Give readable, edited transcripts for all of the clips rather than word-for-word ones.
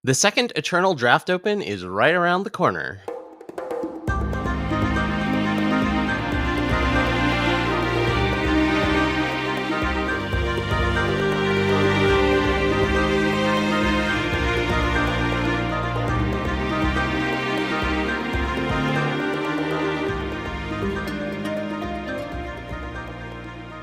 The second Eternal Draft Open is right around the corner.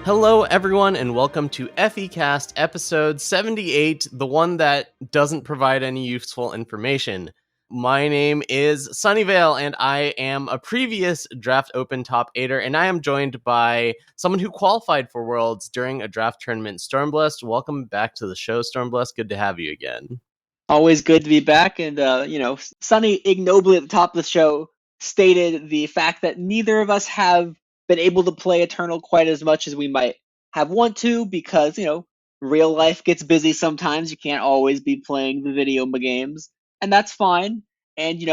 Hello, everyone, and welcome to FECast episode 78, the one that doesn't provide any useful information. My name is Sunyveil, and I am a previous Draft Open top 8er, and I am joined by someone who qualified for Worlds during a draft tournament, Stormblessed. Welcome back to the show, Stormblessed. Good to have you again. Always good to be back, and Sunny ignobly at the top of the show stated the fact that neither of us have been able to play Eternal quite as much as we might have want to because, real life gets busy sometimes. You can't always be playing the video games, and that's fine. And,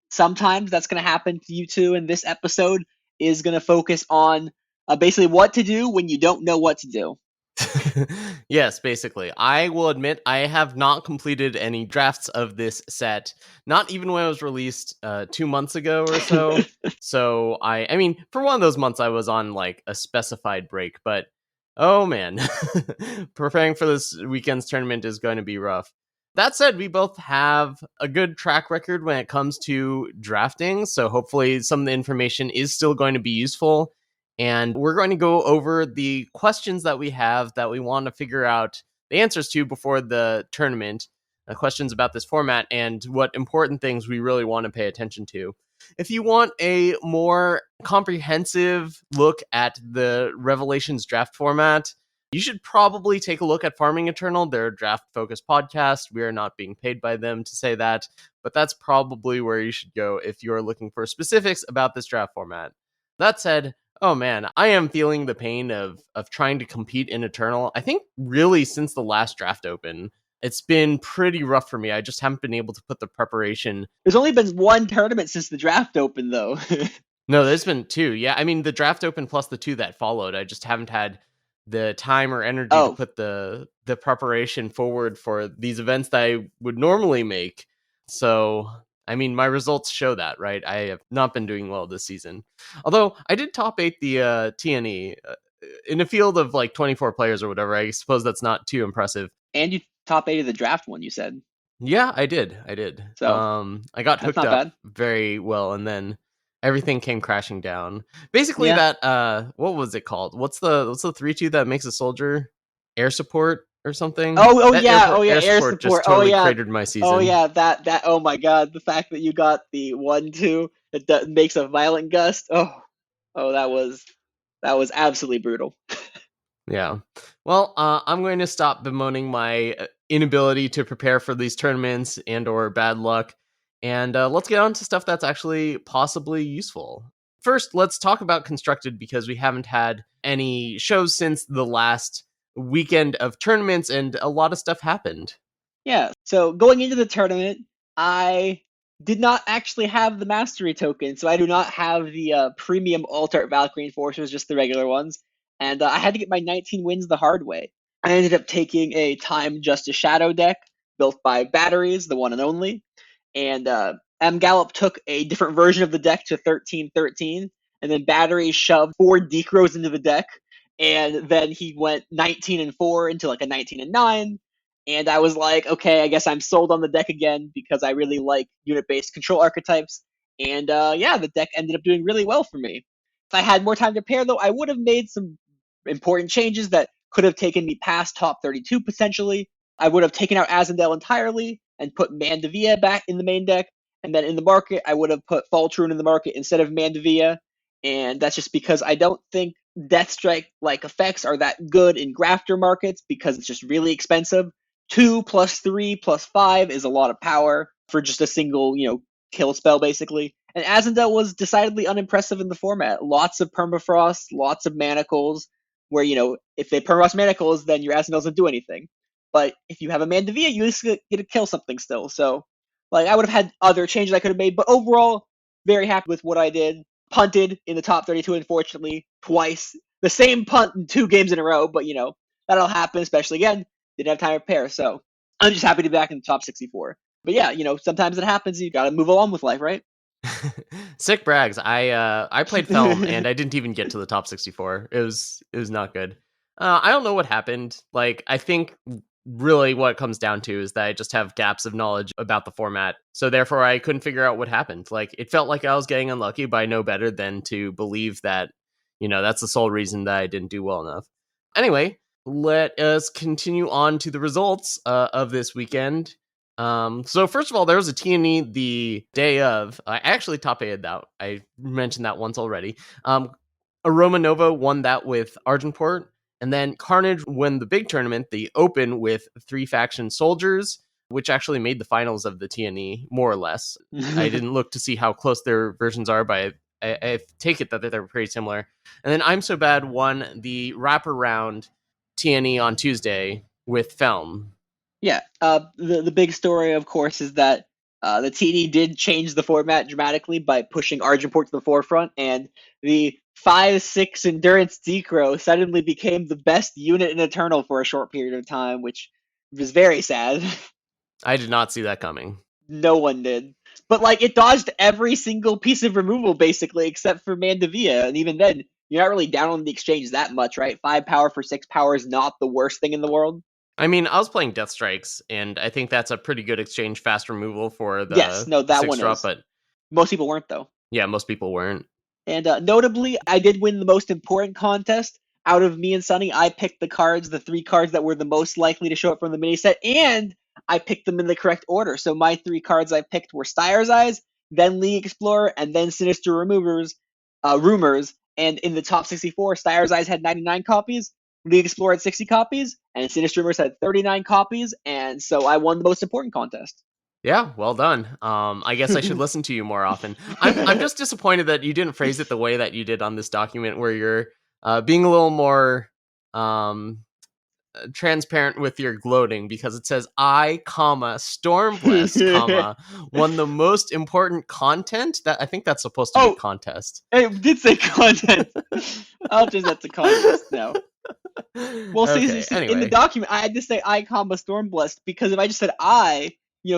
sometimes that's going to happen to you too, and this episode is going to focus on basically what to do when you don't know what to do. Yes, basically. I will admit I have not completed any drafts of this set, not even when it was released 2 months ago or so. So I mean, for one of those months I was on like a specified break, but oh man, preparing for this weekend's tournament is going to be rough. That said, we both have a good track record when it comes to drafting, so hopefully some of the information is still going to be useful. And we're going to go over the questions that we have that we want to figure out the answers to before the tournament, questions about this format, and what important things we really want to pay attention to. If you want a more comprehensive look at the Revelations draft format, you should probably take a look at Farming Eternal. They're a draft-focused podcast. We are not being paid by them to say that, but that's probably where you should go if you're looking for specifics about this draft format. That said, oh man, I am feeling the pain of trying to compete in Eternal. I think really since the last draft open, it's been pretty rough for me. I just haven't been able to put the preparation. There's only been one tournament since the draft open, though. No, there's been two. Yeah, I mean the draft open plus the two that followed. I just haven't had the time or energy to put the preparation forward for these events that I would normally make. So I mean, my results show that, right? I have not been doing well this season. Although I did top 8 the TNE in a field of like 24 players or whatever. I suppose that's not too impressive. And you top 8 of the draft one, you said. Yeah, I did. So I got hooked up very well, and then everything came crashing down. Basically, that what was it called? What's the 3-2 that makes a soldier? Air support or something? Air support just totally cratered my season. Oh yeah, that oh my god, the fact that you got the 1-2 that makes a violent gust. Oh, that was absolutely brutal. Yeah. Well, I'm going to stop bemoaning my inability to prepare for these tournaments and or bad luck, and let's get on to stuff that's actually possibly useful. First, let's talk about Constructed because we haven't had any shows since the last weekend of tournaments, and a lot of stuff happened. Yeah, so going into the tournament, I did not actually have the mastery token, so I do not have the premium alt-art Valkyrie Enforcers, just the regular ones, and I had to get my 19 wins the hard way. I ended up taking a Time Justice Shadow deck built by Batteries, the one and only, and M. Gallop took a different version of the deck to 13-13, and then Batteries shoved 4 Decros into the deck, and then he went 19-4 into like a 19-9, and I was like, okay, I guess I'm sold on the deck again because I really like unit-based control archetypes, and the deck ended up doing really well for me. If I had more time to prepare, though, I would have made some important changes that could have taken me past top 32 potentially. I would have taken out Azendel entirely and put Mandevilla back in the main deck, and then in the market, I would have put Faltrune in the market instead of Mandevilla, and that's just because I don't think Deathstrike-like effects are that good in grafter markets because it's just really expensive. 2 + 3 + 5 is a lot of power for just a single, kill spell, basically. And Azendel was decidedly unimpressive in the format. Lots of Permafrost, lots of Manacles, where, if they Permafrost Manacles, then your Azendel doesn't do anything. But if you have a Mandevilla, you just get to kill something still. So, I would have had other changes I could have made, but overall, very happy with what I did. Punted in the top 32, unfortunately, twice. The same punt in 2 games in a row, but, that'll happen, especially again. Didn't have time to prepare, so I'm just happy to be back in the top 64. But yeah, sometimes it happens. You got to move along with life, right? Sick brags. I played Film and I didn't even get to the top 64. It was not good. I don't know what happened. Like, I think really what it comes down to is that I just have gaps of knowledge about the format. So therefore I couldn't figure out what happened. Like, it felt like I was getting unlucky, but I know better than to believe that, that's the sole reason that I didn't do well enough. Anyway, let us continue on to the results of this weekend. So first of all, there was a TNE the day of. I actually top 8'd that. I mentioned that once already. Aroma Nova won that with Argentport, and then Carnage won the big tournament, the Open, with 3 faction soldiers, which actually made the finals of the TNE, more or less. I didn't look to see how close their versions are, but I take it that they're pretty similar. And then I'm So Bad won the wraparound TNE on Tuesday with Felm. Yeah, the big story, of course, is that the TD did change the format dramatically by pushing Argenport to the forefront, and the 5/6 Endurance Decro suddenly became the best unit in Eternal for a short period of time, which was very sad. I did not see that coming. No one did. But like it dodged every single piece of removal basically, except for Mandavia, and even then, you're not really down on the exchange that much, right? 5 power for 6 power is not the worst thing in the world. I mean, I was playing Death Strikes, and I think that's a pretty good exchange fast removal for Yes, the no, that 6 one drop, is. but Most people weren't though. yeah, most people weren't. And notably, I did win the most important contest. Out of me and Sunny, I picked the 3 cards that were the most likely to show up from the mini set, and I picked them in the correct order. So my 3 cards I picked were Styre's Eyes, then League Explorer, and then Sinister Rumors. And in the top 64, Styre's Eyes had 99 copies, League Explorer had 60 copies, and Sinister Rumors had 39 copies. And so I won the most important contest. Yeah, well done. I guess I should listen to you more often. I'm just disappointed that you didn't phrase it the way that you did on this document, where you're being a little more transparent with your gloating, because it says Stormblessed, won the most important content. That I think that's supposed to be contest. It did say content. I'll just that's a contest now. Well, Okay, see, anyway. in the document, I had to say Stormblessed, because if I just said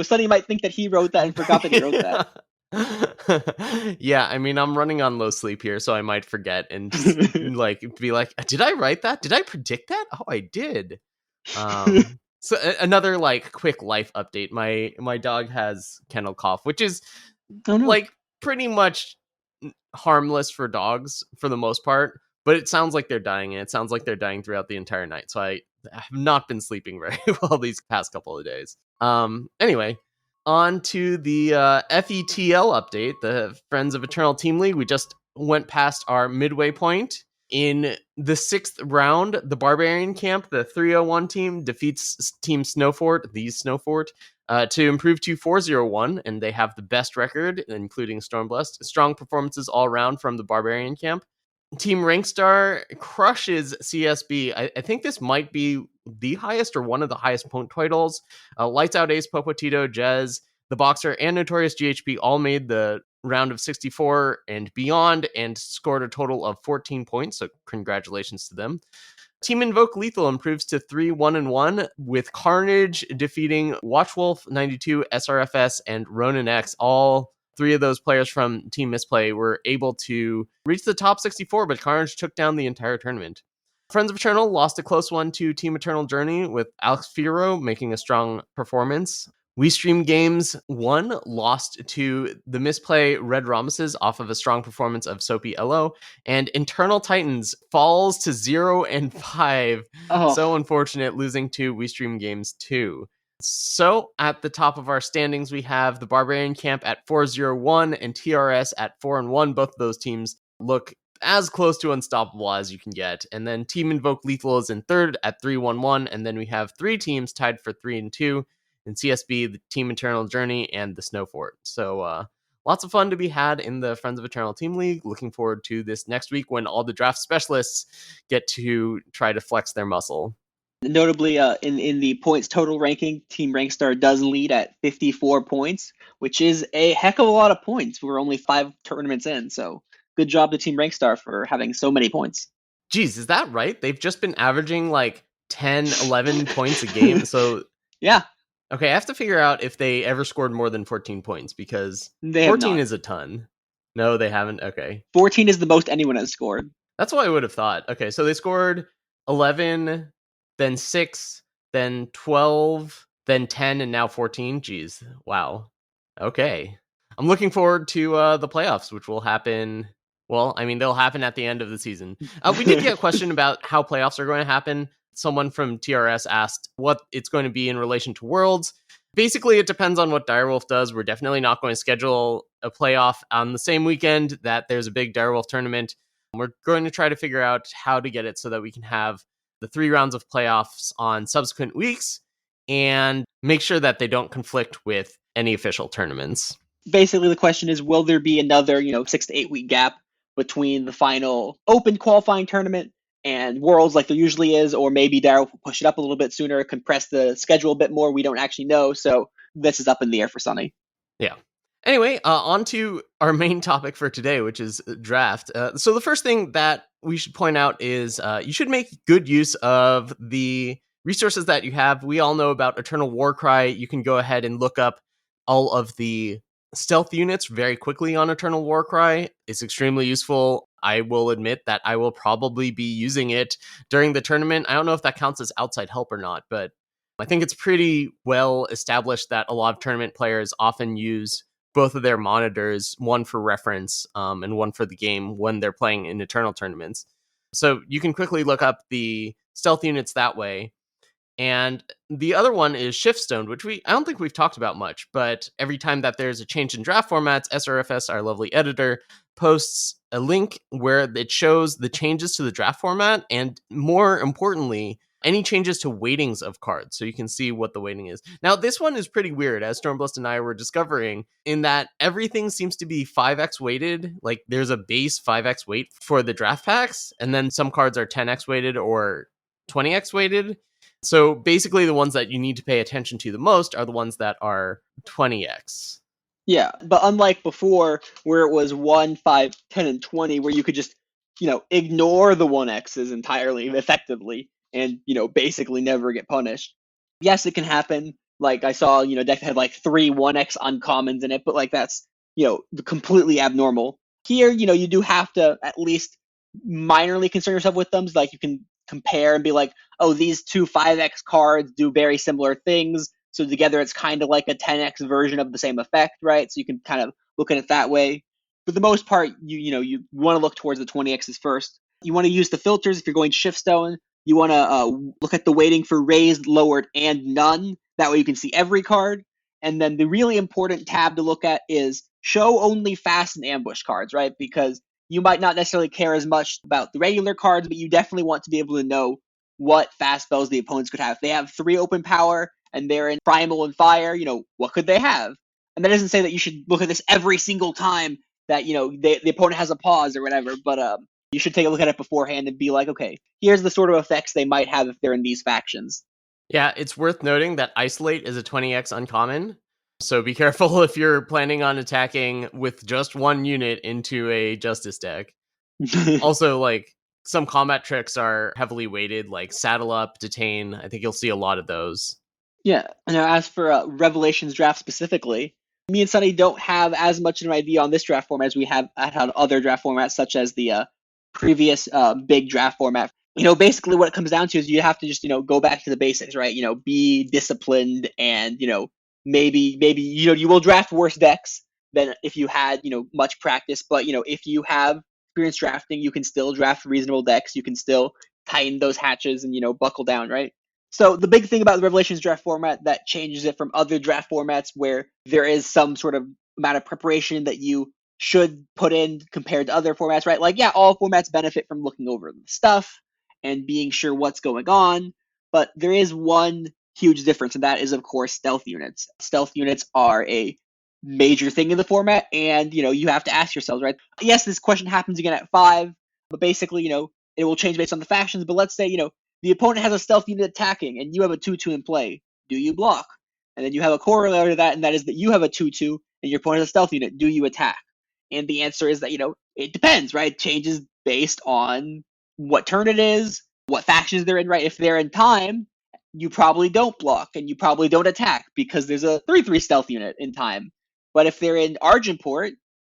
somebody might think that he wrote that and forgot that he wrote that. Yeah, I mean, I'm running on low sleep here, so I might forget and just, be like, did I write that? Did I predict that? Oh, I did. So another quick life update. My dog has kennel cough, which is pretty much harmless for dogs for the most part, but it sounds like they're dying, and it sounds like they're dying throughout the entire night. So I have not been sleeping very well these past couple of days. Anyway, on to the FETL update, the Friends of Eternal Team League. We just went past our midway point. In the 6th round, the Barbarian Camp, the 301 team, defeats Team Snowfort, to improve to 4-0-1, and they have the best record, including Stormblessed. Strong performances all around from the Barbarian Camp. Team Rankstar crushes CSB. I think this might be the highest or one of the highest point totals. Lights Out Ace, Popotito, Jez, the Boxer, and Notorious GHP all made the round of 64 and beyond and scored a total of 14 points, so congratulations to them. Team Invoke Lethal improves to 3-1-1, with Carnage defeating Watchwolf 92, SRFS, and Ronin X. All 3 of those players from Team Misplay were able to reach the top 64, but Carnage took down the entire tournament. Friends of Eternal lost a close one to Team Eternal Journey, with Alex Firo making a strong performance. We Stream Games 1 lost to the Misplay Red Ramises off of a strong performance of Soapy Elo, and Internal Titans falls to 0-5. Oh. So unfortunate, losing to We Stream Games 2. So at the top of our standings, we have the Barbarian Camp at 4-0-1 and TRS at 4-1. Both of those teams look as close to unstoppable as you can get. And then Team Invoke Lethal is in 3rd at 3-1-1. And then we have 3 teams tied for 3-2. In CSB, the Team Eternal Journey, and the Snowfort. So lots of fun to be had in the Friends of Eternal Team League. Looking forward to this next week when all the draft specialists get to try to flex their muscle. Notably, in the points total ranking, Team Rankstar does lead at 54 points, which is a heck of a lot of points. We're only 5 tournaments in, so good job to Team Rankstar for having so many points. Geez, is that right? They've just been averaging 10, 11 points a game, so... Yeah. Okay, I have to figure out if they ever scored more than 14 points, because They have 14 not. is a ton. No, they haven't. Okay. 14 is the most anyone has scored. That's what I would have thought. Okay, so they scored 11, then 6, then 12, then 10, and now 14. Jeez. Wow. Okay. I'm looking forward to the playoffs, which will happen. Well, I mean, they'll happen at the end of the season. We did get a question about how playoffs are going to happen. Someone from TRS asked what it's going to be in relation to Worlds. Basically, it depends on what Direwolf does. We're definitely not going to schedule a playoff on the same weekend that there's a big Direwolf tournament. We're going to try to figure out how to get it so that we can have the 3 rounds of playoffs on subsequent weeks and make sure that they don't conflict with any official tournaments. Basically, the question is, will there be another, 6 to 8 week gap between the final open qualifying tournament and Worlds like there usually is, or maybe Daryl will push it up a little bit sooner, compress the schedule a bit more. We don't actually know, so this is up in the air for Sunny. Yeah. Anyway, on to our main topic for today, which is draft. So the first thing that we should point out is you should make good use of the resources that you have. We all know about Eternal Warcry. You can go ahead and look up all of the stealth units very quickly on Eternal Warcry. It's extremely useful. I will admit that I will probably be using it during the tournament. I don't know if that counts as outside help or not, but I think it's pretty well established that a lot of tournament players often use both of their monitors, one for reference and one for the game when they're playing in Eternal tournaments. So you can quickly look up the stealth units that way. And the other one is Shiftstoned, which I don't think we've talked about much, but every time that there's a change in draft formats, SRFS, our lovely editor, posts a link where it shows the changes to the draft format and, more importantly, any changes to weightings of cards, so you can see what the weighting is. Now, this one is pretty weird, as Stormblessed and I were discovering, in that everything seems to be 5x weighted. Like, there's a base 5x weight for the draft packs, and then some cards are 10x weighted or 20x weighted. So basically, the ones that you need to pay attention to the most are the ones that are 20x. Yeah, but unlike before, where it was 1, 5, 10, and 20, where you could just, ignore the 1x's entirely, effectively, and, basically never get punished. Yes, it can happen. Like, I saw, deck that had like 3 1x uncommons in it, but, like, that's, completely abnormal. Here, you do have to at least minorly concern yourself with them. So, like, you can compare and be like, oh, these two 5x cards do very similar things. So together it's kind of like a 10x version of the same effect, right? So you can kind of look at it that way. For the most part, you want to look towards the 20x's first. You want to use the filters if you're going Shiftstone. You want to look at the weighting for raised, lowered, and none. That way you can see every card. And then the really important tab to look at is show only fast and ambush cards, right? Because you might not necessarily care as much about the regular cards, but you definitely want to be able to know what fast spells the opponents could have. If they have 3 open power and they're in primal and fire, what could they have? And that doesn't say that you should look at this every single time that, the opponent has a pause or whatever, but you should take a look at it beforehand and be like, okay, here's the sort of effects they might have if they're in these factions. Yeah, it's worth noting that Isolate is a 20x uncommon. So be careful if you're planning on attacking with just one unit into a Justice deck. Also, like, some combat tricks are heavily weighted, like Saddle Up, Detain. I think you'll see a lot of those. Yeah. Now, as for Revelations draft specifically, me and Sunny don't have as much of an idea on this draft format as we have on other draft formats, such as the previous big draft format. Basically what it comes down to is you have to just, go back to the basics, right? Be disciplined and, maybe, you will draft worse decks than if you had, much practice. But, if you have experience drafting, you can still draft reasonable decks. You can still tighten those hatches and, buckle down, right? So the big thing about the Revelations draft format that changes it from other draft formats where there is some sort of amount of preparation that you should put in compared to other formats, right? Like, yeah, all formats benefit from looking over the stuff and being sure what's going on. But there is one huge difference, and that is, of course, stealth units. Stealth units are a major thing in the format, and, you have to ask yourselves, right? Yes, this question happens again at 5, but basically, it will change based on the factions. But let's say, the opponent has a stealth unit attacking, and you have a 2/2 in play. Do you block? And then you have a corollary to that, and that is that you have a 2/2, and your opponent has a stealth unit. Do you attack? And the answer is that, it depends, right? It changes based on what turn it is, what factions they're in, right? If they're in time, you probably don't block and you probably don't attack because there's a 3/3 stealth unit in time. But if they're in Argenport,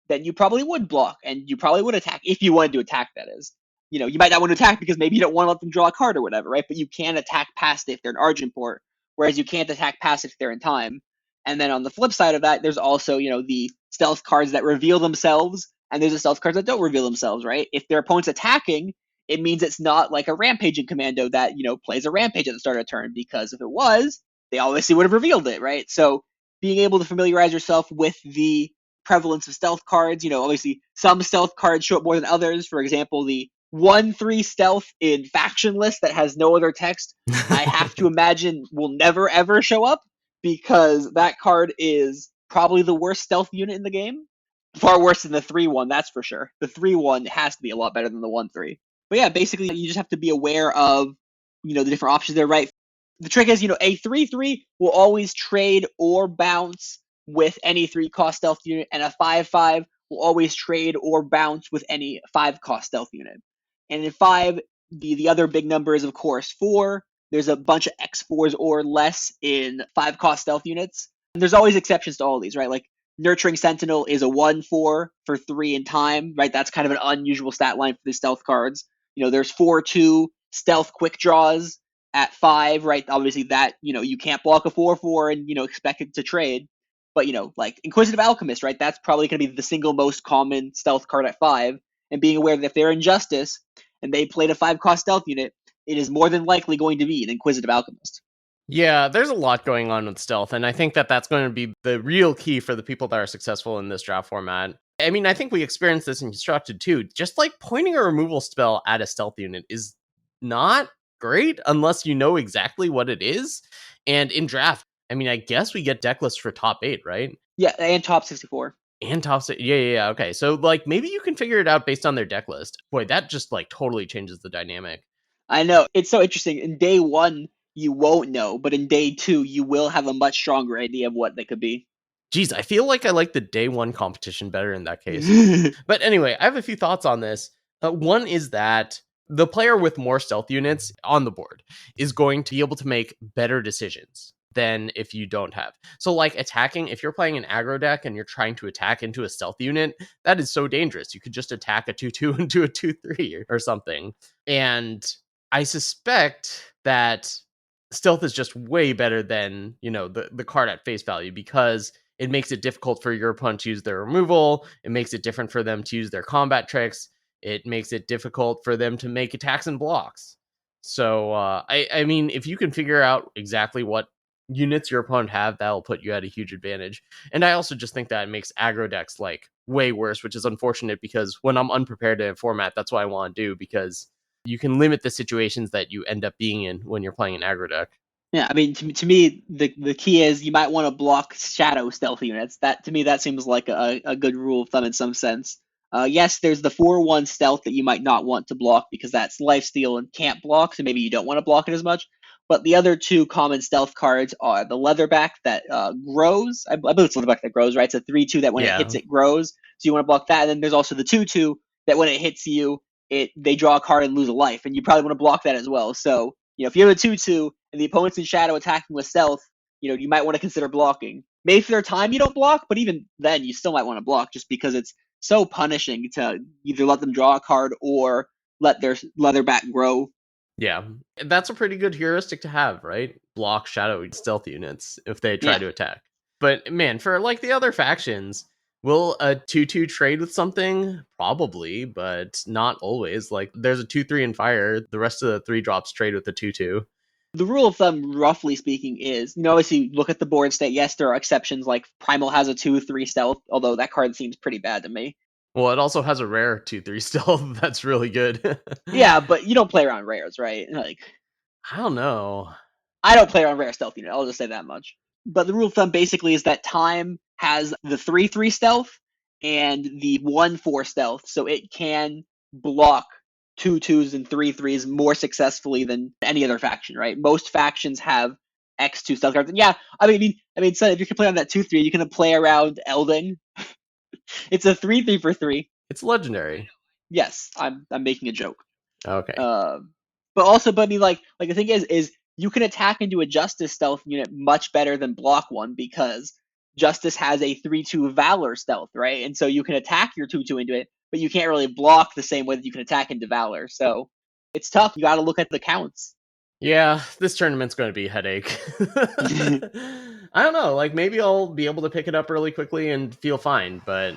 then you probably would block and you probably would attack if you wanted to attack, that is. You might not want to attack because maybe you don't want to let them draw a card or whatever, right? But you can attack past it if they're in Argenport, whereas you can't attack past it if they're in time. And then on the flip side of that, there's also, the stealth cards that reveal themselves, and there's the stealth cards that don't reveal themselves, right? If their opponent's attacking, it means it's not like a rampaging commando that, plays a rampage at the start of the turn, because if it was, they obviously would have revealed it, right? So being able to familiarize yourself with the prevalence of stealth cards, obviously some stealth cards show up more than others. For example, the 1/3 stealth in faction list that has no other text, I have to imagine will never ever show up because that card is probably the worst stealth unit in the game. Far worse than the 3/1, that's for sure. The 3/1 has to be a lot better than the 1/3. But yeah, basically you just have to be aware of, the different options there, right? The trick is, a 3/3 will always trade or bounce with any 3-cost stealth unit, and a 5/5 will always trade or bounce with any 5-cost stealth unit. And in 5, the other big number is, of course, 4. There's a bunch of X4s or less in 5-cost stealth units. And there's always exceptions to all these, right? Like Nurturing Sentinel is a 1/4 for 3 in time, right? That's kind of an unusual stat line for the stealth cards. There's 4/2 stealth quick draws at 5, right? Obviously that, you can't block a 4/4 and, expect it to trade. But, like Inquisitive Alchemist, right? That's probably going to be the single most common stealth card at 5. And being aware that if they're in Justice and they played a 5-cost stealth unit, it is more than likely going to be an Inquisitive Alchemist. Yeah, there's a lot going on with stealth, and I think that that's going to be the real key for the people that are successful in this draft format. I mean, I think we experienced this in Constructed too. Just like pointing a removal spell at a stealth unit is not great unless you know exactly what it is. And in draft, I mean, I guess we get deck lists for top 8, right? Yeah, and top 64. And top 6. Yeah. Okay. So, like, maybe you can figure it out based on their deck list. Boy, that just, like, totally changes the dynamic. I know. It's so interesting. In day 1, you won't know, but in day 2, you will have a much stronger idea of what they could be. Geez, I feel like I like the day 1 competition better in that case. But anyway, I have a few thoughts on this. One is that the player with more stealth units on the board is going to be able to make better decisions than if you don't have. So like attacking, if you're playing an aggro deck and you're trying to attack into a stealth unit, that is so dangerous. You could just attack a 2/2 into a 2/3 or something. And I suspect that stealth is just way better than, the card at face value, because it makes it difficult for your opponent to use their removal. It makes it different for them to use their combat tricks. It makes it difficult for them to make attacks and blocks. So, I mean, if you can figure out exactly what units your opponent have, that'll put you at a huge advantage. And I also just think that it makes aggro decks, like, way worse, which is unfortunate because when I'm unprepared in a format, that's what I want to do, because you can limit the situations that you end up being in when you're playing an aggro deck. Yeah, I mean, to me, the key is you might want to block shadow stealth units. To me, that seems like a good rule of thumb in some sense. Yes, there's the 4/1 stealth that you might not want to block because that's lifesteal and can't block, so maybe you don't want to block it as much. But the other 2 common stealth cards are the Leatherback that grows. I believe it's Leatherback that grows, right? It's a 3/2 that when it hits, it grows. So you want to block that. And then there's also the 2/2 that when it hits you, they draw a card and lose a life, and you probably want to block that as well. So if you have a 2/2 and the opponent's in shadow attacking with stealth, you might want to consider blocking. Maybe for their time you don't block, but even then you still might want to block just because it's so punishing to either let them draw a card or let their Leatherback grow. Yeah, that's a pretty good heuristic to have, right? Block shadow stealth units if they try to attack. But man, for like the other factions, will a 2/2 trade with something? Probably, but not always. Like there's a 2/3 in fire. The rest of the 3-drops trade with the 2/2. The rule of thumb, roughly speaking, is, obviously look at the board state. Yes, there are exceptions, like Primal has a 2/3 stealth, although that card seems pretty bad to me. Well, it also has a rare 2/3 stealth. That's really good. Yeah, but you don't play around rares, right? Like, I don't know. I don't play around rare stealth unit. I'll just say that much. But the rule of thumb basically is that time has the 3/3 stealth and the 1/4 stealth, so it can block 2/2s and 3/3s more successfully than any other faction, right? Most factions have X2 stealth cards. And yeah, I mean, so if you can play on that 2/3, you can play around Elding. It's a 3/3 for 3. It's legendary. Yes, I'm making a joke. Okay. But I mean, like the thing is you can attack into a Justice stealth unit much better than block one because Justice has a 3/2 Valor stealth, right? And so you can attack your 2/2 into it, but you can't really block the same way that you can attack into Valor. So it's tough. You got to look at the counts. Yeah, this tournament's going to be a headache. I don't know. Like, maybe I'll be able to pick it up really quickly and feel fine. But,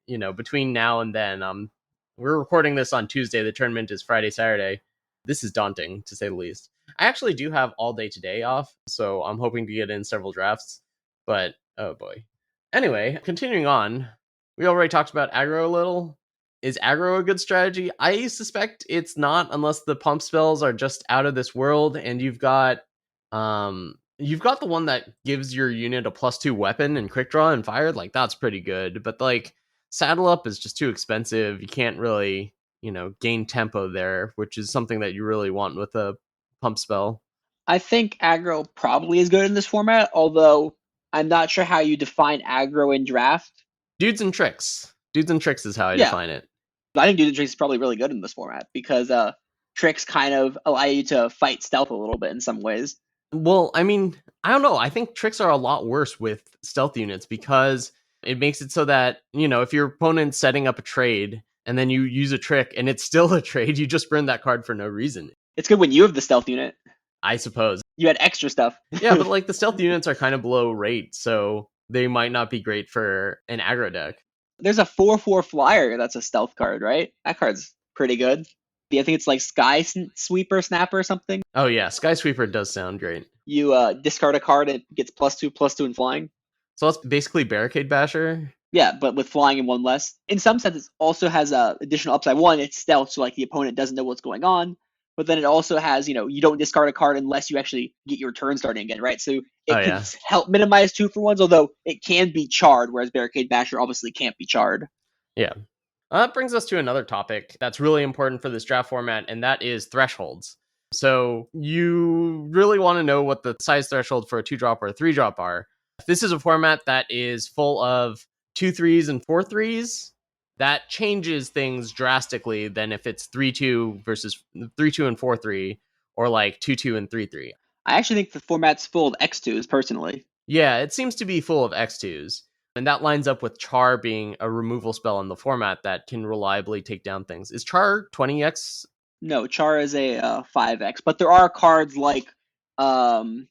between now and then, we're recording this on Tuesday. The tournament is Friday, Saturday. This is daunting, to say the least. I actually do have all day today off, so I'm hoping to get in several drafts. But, oh boy. Anyway, continuing on, we already talked about aggro a little. Is aggro a good strategy? I suspect it's not, unless the pump spells are just out of this world and you've got the one that gives your unit a +2 weapon and quick draw and fire. Like, that's pretty good, but like saddle up is just too expensive. You can't really, gain tempo there, which is something that you really want with a pump spell. I think aggro probably is good in this format, although I'm not sure how you define aggro in draft. Dudes and tricks. Dudes and tricks is how I Yeah. define it. I think Dudes and Tricks is probably really good in this format because tricks kind of allow you to fight stealth a little bit in some ways. Well, I mean, I don't know. I think tricks are a lot worse with stealth units because it makes it so that, if your opponent's setting up a trade and then you use a trick and it's still a trade, you just burn that card for no reason. It's good when you have the stealth unit. I suppose. You had extra stuff. Yeah, but like the stealth units are kind of below rate, so they might not be great for an aggro deck. There's a 4/4 flyer that's a stealth card, right? That card's pretty good. I think it's like Sky Sweeper Snapper or something. Oh yeah, Sky Sweeper does sound great. You discard a card and it gets +2/+2 in flying. So that's basically Barricade Basher. Yeah, but with flying and one less. In some sense, it also has a additional upside. One, it's stealth, so like the opponent doesn't know what's going on. But then it also has, you don't discard a card unless you actually get your turn starting again, right? So it can help minimize 2-for-1s, although it can be charred, whereas Barricade Basher obviously can't be charred. Yeah. That brings us to another topic that's really important for this draft format, and that is thresholds. So you really want to know what the size threshold for a 2-drop or a 3-drop are. This is a format that is full of 2/3s and 4/3s. That changes things drastically than if it's 3/2 versus 3/2 and 4/3, or like 2/2 and 3/3. I actually think the format's full of X2s, personally. Yeah, it seems to be full of X2s. And that lines up with Char being a removal spell in the format that can reliably take down things. Is Char 20x? No, Char is a 5x, but there are cards like Blitzstone,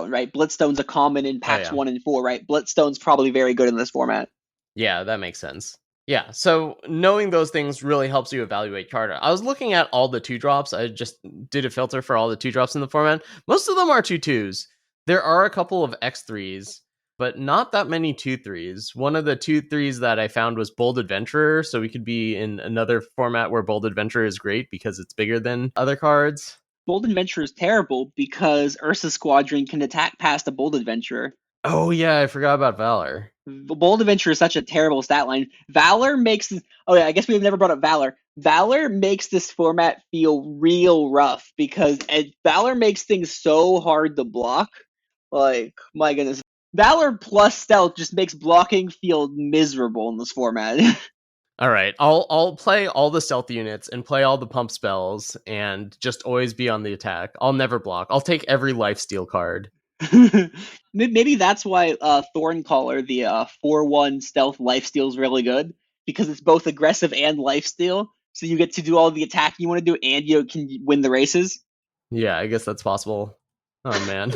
right? Blitzstone's a common in packs 1 and 4, right? Blitzstone's probably very good in this format. Yeah, that makes sense. Yeah, so knowing those things really helps you evaluate card. I was looking at all the 2-drops. I just did a filter for all the 2-drops in the format. Most of them are 2/2s. There are a couple of X3s, but not that many 2/3s. One of the 2/3s that I found was Bold Adventurer, so we could be in another format where Bold Adventurer is great because it's bigger than other cards. Bold Adventurer is terrible because Ursa's Squadron can attack past a Bold Adventurer. Oh yeah, I forgot about Valor. Bold Adventurer is such a terrible stat line. Valor makes... Oh yeah, I guess we've never brought up Valor. Valor makes this format feel real rough because Valor makes things so hard to block. Like, my goodness. Valor plus Stealth just makes blocking feel miserable in this format. All right, I'll play all the stealth units and play all the pump spells and just always be on the attack. I'll never block. I'll take every lifesteal card. Maybe that's why Thorncaller, the 4/1 stealth lifesteal, is really good because it's both aggressive and lifesteal. So you get to do all the attack you want to do, and you can win the races. Yeah, I guess that's possible. Oh man.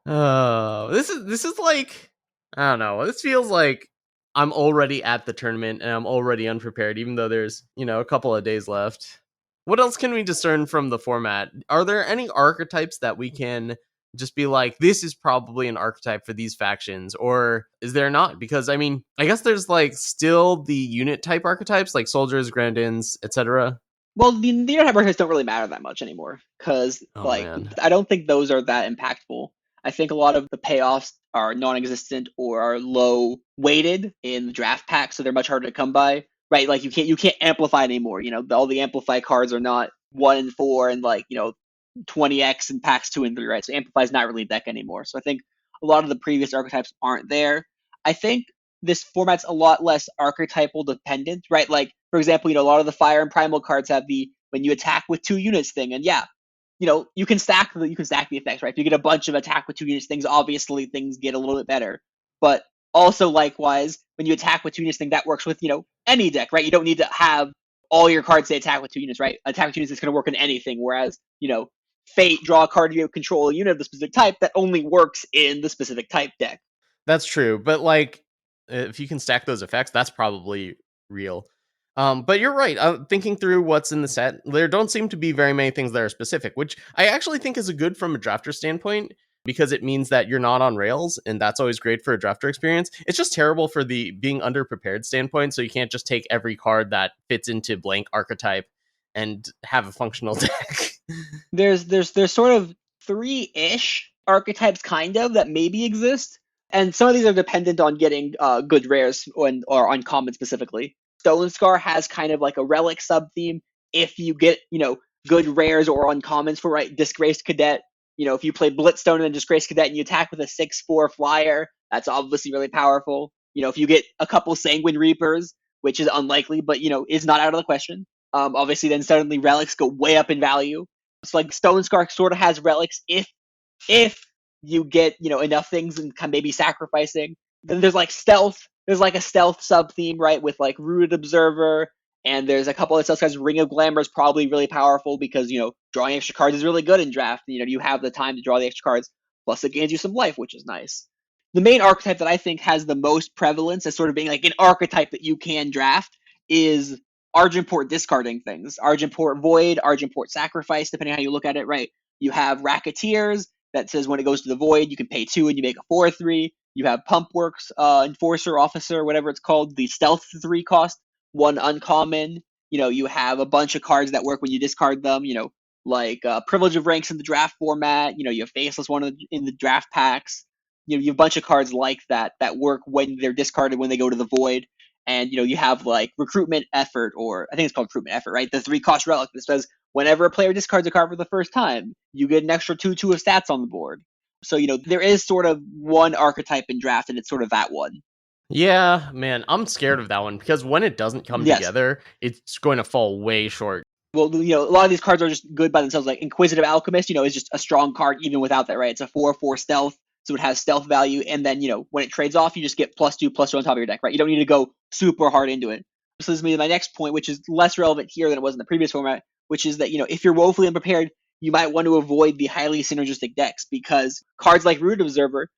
Oh, this is like, I don't know. This feels like I'm already at the tournament and I'm already unprepared, even though there's a couple of days left. What else can we discern from the format? Are there any archetypes that we can just be like, this is probably an archetype for these factions, or is there not? Because I mean, I guess there's like still the unit type archetypes like soldiers, grandins, etc. Well, the unit type archetypes don't really matter that much anymore because I don't think those are that impactful. I think a lot of the payoffs are non-existent or are low weighted in the draft pack, so they're much harder to come by. Right, like you can't amplify anymore. All the amplify cards are not 1 and 4 and 20x in packs 2 and 3. Right, so amplify is not really a deck anymore. So I think a lot of the previous archetypes aren't there. I think this format's a lot less archetypal dependent. Right, like for example, a lot of the fire and primal cards have the when you attack with 2 units thing. And yeah, you can stack the effects, right? If you get a bunch of attack with 2 units things, obviously things get a little bit better. But also likewise, when you attack with 2 units thing, that works with any deck, right? You don't need to have all your cards say attack with 2 units, right? Attack with 2 units is going to work in anything, whereas Fate, draw a card, you control a unit of the specific type, that only works in the specific type deck. That's true, but like if you can stack those effects, that's probably real. But you're right. Thinking through what's in the set, there don't seem to be very many things that are specific, which I actually think is a good from a drafter standpoint because it means that you're not on rails, and that's always great for a drafter experience. It's just terrible for the being underprepared standpoint, so you can't just take every card that fits into blank archetype and have a functional deck. There's sort of 3-ish archetypes kind of that maybe exist, and some of these are dependent on getting good rares or uncommon specifically. Stone Scar has kind of like a relic sub theme. If you get good rares or uncommons for Disgraced Cadet, if you play Blitzstone and then Disgraced Cadet and you attack with a 6/4 flyer, that's obviously really powerful. If you get a couple Sanguine Reapers, which is unlikely but is not out of the question, obviously then suddenly relics go way up in value. It's like Stone Scar sort of has relics if you get enough things and kind of maybe sacrificing. Then there's like stealth. There's like a stealth sub theme, right, with like Rooted Observer, and there's a couple of stealth cards. Ring of Glamour is probably really powerful because drawing extra cards is really good in draft. You have the time to draw the extra cards, plus it gains you some life, which is nice. The main archetype that I think has the most prevalence as sort of being like an archetype that you can draft is Argenport discarding things. Argenport Void, Argenport Sacrifice, depending on how you look at it, right? You have Racketeers that says when it goes to the Void, you can pay 2 and you make a 4/3. You have Pumpworks, Enforcer, Officer, whatever it's called, the Stealth 3 cost, 1 uncommon. You have a bunch of cards that work when you discard them, like Privilege of Ranks in the draft format. You have Faceless one in the draft packs. You have a bunch of cards like that work when they're discarded when they go to the Void. And you have like Recruitment Effort, or I think it's called Recruitment Effort, right? The 3-cost relic that says whenever a player discards a card for the first time, you get an extra 2/2 of stats on the board. So there is sort of one archetype in draft, and it's sort of that one. Yeah, man, I'm scared of that one because when it doesn't come Yes. together, it's going to fall way short. Well, a lot of these cards are just good by themselves. Like Inquisitive Alchemist, is just a strong card even without that, right? It's a 4/4 stealth, so it has stealth value, and then when it trades off, you just get +2/+2 on top of your deck, right? You don't need to go super hard into it. So this is my next point, which is less relevant here than it was in the previous format, which is that if you're woefully unprepared, you might want to avoid the highly synergistic decks because cards like Rooted Observer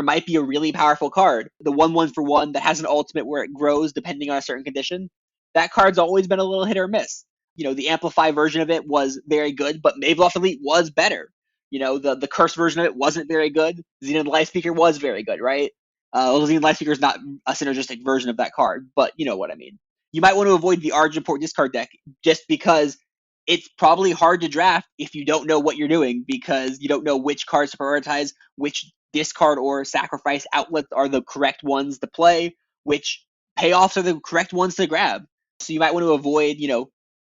might be a really powerful card. The 1/1 for 1 that has an ultimate where it grows depending on a certain condition. That card's always been a little hit or miss. The Amplify version of it was very good, but Maveloft Elite was better. The Curse version of it wasn't very good. Xenon Life Speaker was very good, right? Xenon Life Speaker is not a synergistic version of that card, but you know what I mean. You might want to avoid the Argenport discard deck just because it's probably hard to draft if you don't know what you're doing because you don't know which cards to prioritize, which discard or sacrifice outlets are the correct ones to play, which payoffs are the correct ones to grab. So you might want to avoid,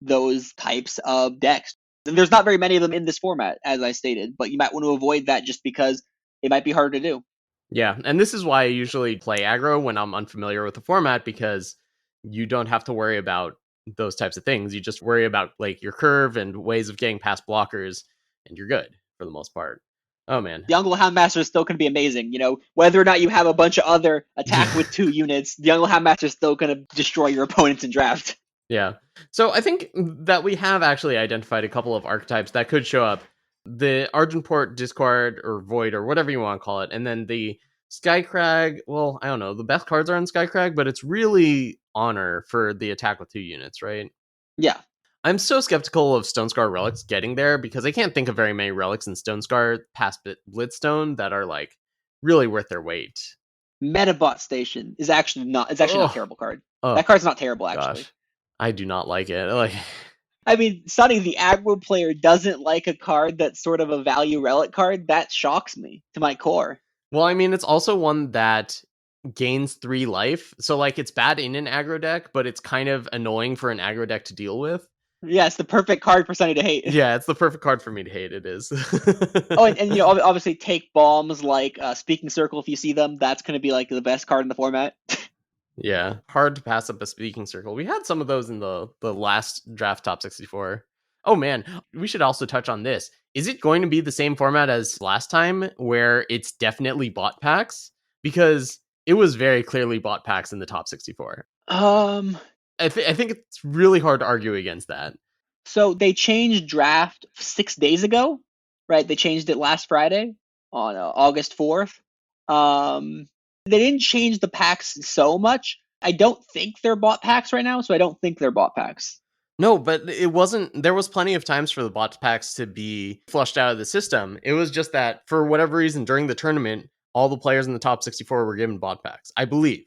those types of decks. And there's not very many of them in this format, as I stated, but you might want to avoid that just because it might be hard to do. Yeah, and this is why I usually play aggro when I'm unfamiliar with the format because you don't have to worry about those types of things. You just worry about like your curve and ways of getting past blockers, and you're good for the most part. Oh man, The Uncle Houndmaster is still going to be amazing. Whether or not you have a bunch of other attack with 2 units, the Uncle Houndmaster is still going to destroy your opponents in draft. Yeah. So I think that we have actually identified a couple of archetypes that could show up. The Argenport Discard or Void or whatever you want to call it. And then the Skycrag, well, I don't know. The best cards are in Skycrag, but it's really Honor for the attack with 2 units, right? Yeah. I'm so skeptical of Stone Scar relics getting there because I can't think of very many relics in Stone Scar past Blitzstone that are like really worth their weight. Metabot Station is actually not not a terrible card. That card's not terrible, actually. Gosh. I do not like it. Like, I mean, Sonny, the aggro player, doesn't like a card that's sort of a value relic card. That shocks me to my core. well, I mean, it's also one that gains 3 life. So, like, it's bad in an aggro deck, but it's kind of annoying for an aggro deck to deal with. Yeah, it's the perfect card for Sonny to hate. Yeah, it's the perfect card for me to hate. It is. Oh, and obviously take bombs like Speaking Circle if you see them. That's going to be like the best card in the format. Yeah, hard to pass up a Speaking Circle. We had some of those in the last draft top 64. Oh man, we should also touch on this. Is it going to be the same format as last time where it's definitely bot packs? Because it was very clearly bot packs in the top 64. Um, I think it's really hard to argue against that. so they changed draft 6 days ago, right? They changed it last Friday on August 4th. They didn't change the packs so much. I don't think they're bot packs right now, so I don't think they're bot packs. No, but it wasn't. There was plenty of times for the bot packs to be flushed out of the system. It was just that for whatever reason during the tournament, all the players in the top 64 were given bot packs. I believe.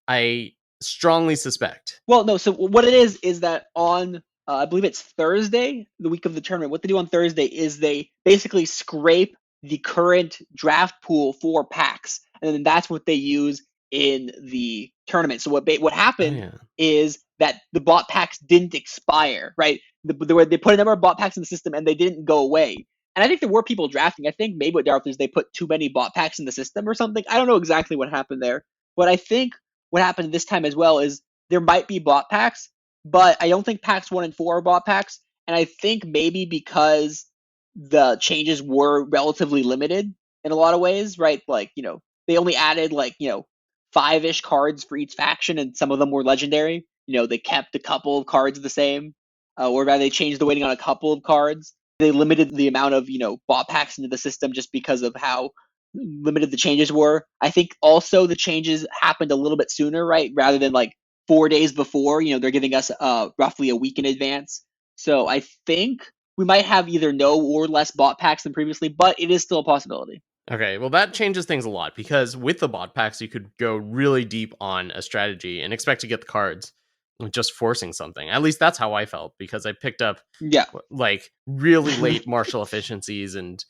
I strongly suspect. Well, no. So what it is that on I believe it's Thursday, the week of the tournament. What they do on Thursday is they basically scrape the current draft pool for packs, and then that's what they use in the tournament. So what Oh happened yeah. is that the bot packs didn't expire, right? They put a number of bot packs in the system and they didn't go away. And I think there were people drafting. I think maybe what happened is they put too many bot packs in the system or something. I don't know exactly what happened there, but I think what happened this time as well is there might be bot packs, but I don't think packs 1 and 4 are bot packs. And I think maybe because the changes were relatively limited in a lot of ways, right? Like, they only added like, 5-ish cards for each faction, and some of them were legendary. They kept a couple of cards the same, or rather, they changed the weighting on a couple of cards. They limited the amount of, bot packs into the system just because of how limited the changes were. I think also the changes happened a little bit sooner, right? Rather than like 4 days before, they're giving us roughly a week in advance. So I think we might have either no or less bot packs than previously, but it is still a possibility. Okay, well that changes things a lot because with the bot packs you could go really deep on a strategy and expect to get the cards with just forcing something. At least that's how I felt because I picked up Yeah. like really late martial efficiencies and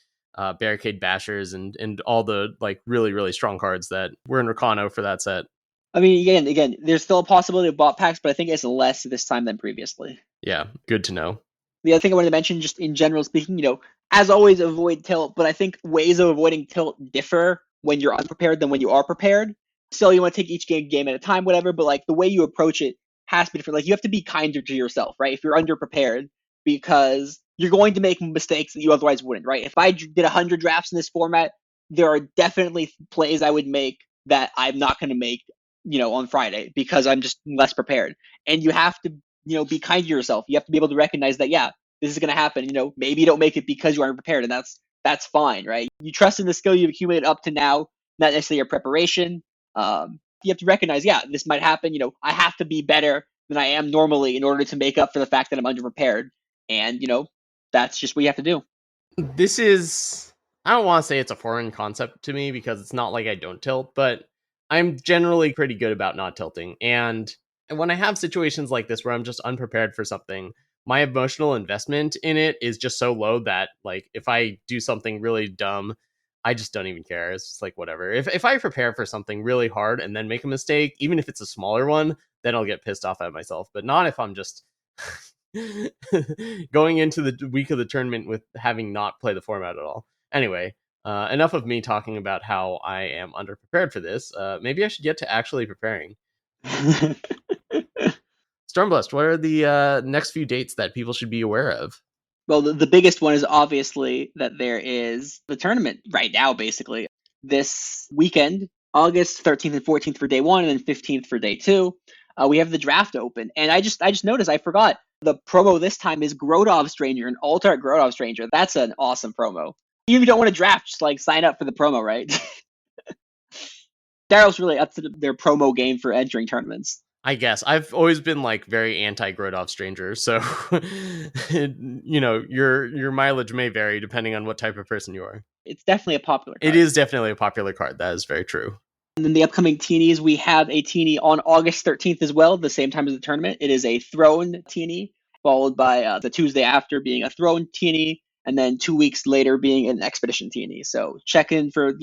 barricade bashers and all the like really strong cards that were in Rakano for that set. I mean, again, there's still a possibility of bot packs, but I think it's less this time than previously. Yeah, good to know. The other thing I wanted to mention, just in general speaking, as always, avoid tilt, but I think ways of avoiding tilt differ when you're unprepared than when you are prepared. So you want to take each game at a time, whatever, but like the way you approach it has to be different. Like you have to be kinder to yourself, right? If you're underprepared, because you're going to make mistakes that you otherwise wouldn't, right? If I did 100 drafts in this format, there are definitely plays I would make that I'm not going to make, on Friday because I'm just less prepared. And you have to, be kind to yourself. You have to be able to recognize that, yeah, this is going to happen. Maybe you don't make it because you aren't prepared, and that's fine, right? You trust in the skill you've accumulated up to now, not necessarily your preparation. You have to recognize, yeah, this might happen. I have to be better than I am normally in order to make up for the fact that I'm underprepared, and that's just what you have to do. This is, I don't want to say it's a foreign concept to me because it's not like I don't tilt, but I'm generally pretty good about not tilting. And when I have situations like this where I'm just unprepared for something, my emotional investment in it is just so low that like if I do something really dumb, I just don't even care. It's just like whatever. If I prepare for something really hard and then make a mistake, even if it's a smaller one, then I'll get pissed off at myself. But not if I'm just going into the week of the tournament with having not played the format at all. Anyway, enough of me talking about how I am underprepared for this. Maybe I should get to actually preparing. Stormblessed, what are the next few dates that people should be aware of? Well, the biggest one is obviously that there is the tournament right now, basically. This weekend, August 13th and 14th for day one, and then 15th for day two. We have the draft open. And I just noticed, I forgot, the promo this time is Grodov Stranger, an alt-art Grodov Stranger. That's an awesome promo. Even if you don't want to draft, just like sign up for the promo, right? Daryl's really up to their promo game for entering tournaments. I guess I've always been like very anti Grodov Stranger, so your mileage may vary depending on what type of person you are. It's definitely a popular card. It is definitely a popular card. That is very true. And then the upcoming teenies, we have a teenie on August 13th as well, the same time as the tournament. It is a Throne teenie, followed by the Tuesday after being a Throne teenie, and then 2 weeks later being an Expedition teenie. So check in for,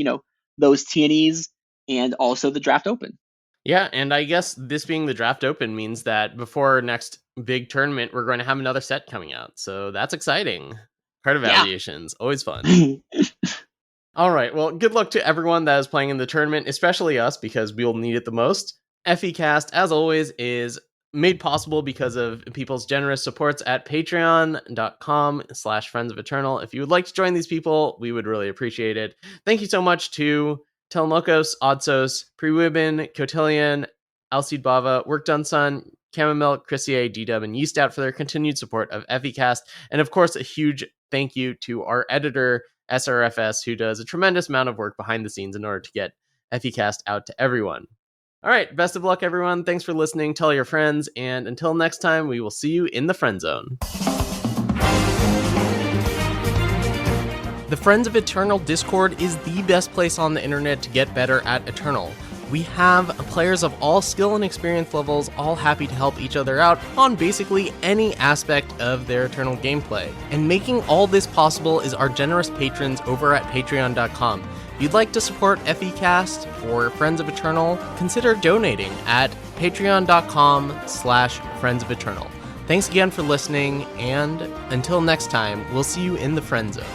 those teenies and also the draft open. Yeah, and I guess this being the draft open means that before our next big tournament, we're going to have another set coming out. So that's exciting. Card evaluations, always fun. All right, well, good luck to everyone that is playing in the tournament, especially us, because we'll need it the most. FECast, as always, is made possible because of people's generous supports at patreon.com/friends of eternal. If you would like to join these people, we would really appreciate it. Thank you so much to Telmokos, Odsos, Prewibin, Cotillion, Alcide Bava, Work Done Son, Chamomile, Chrissy D-Dub, and Yeast Out for their continued support of FECast. And of course, a huge thank you to our editor, SRFS, who does a tremendous amount of work behind the scenes in order to get FECast out to everyone. All right, best of luck, everyone. Thanks for listening. Tell your friends. And until next time, we will see you in the friend zone. The Friends of Eternal Discord is the best place on the internet to get better at Eternal. We have players of all skill and experience levels all happy to help each other out on basically any aspect of their Eternal gameplay. And making all this possible is our generous patrons over at patreon.com. If you'd like to support FECast or Friends of Eternal, consider donating at patreon.com/Friends of Eternal. Thanks again for listening, and until next time, we'll see you in the friend zone.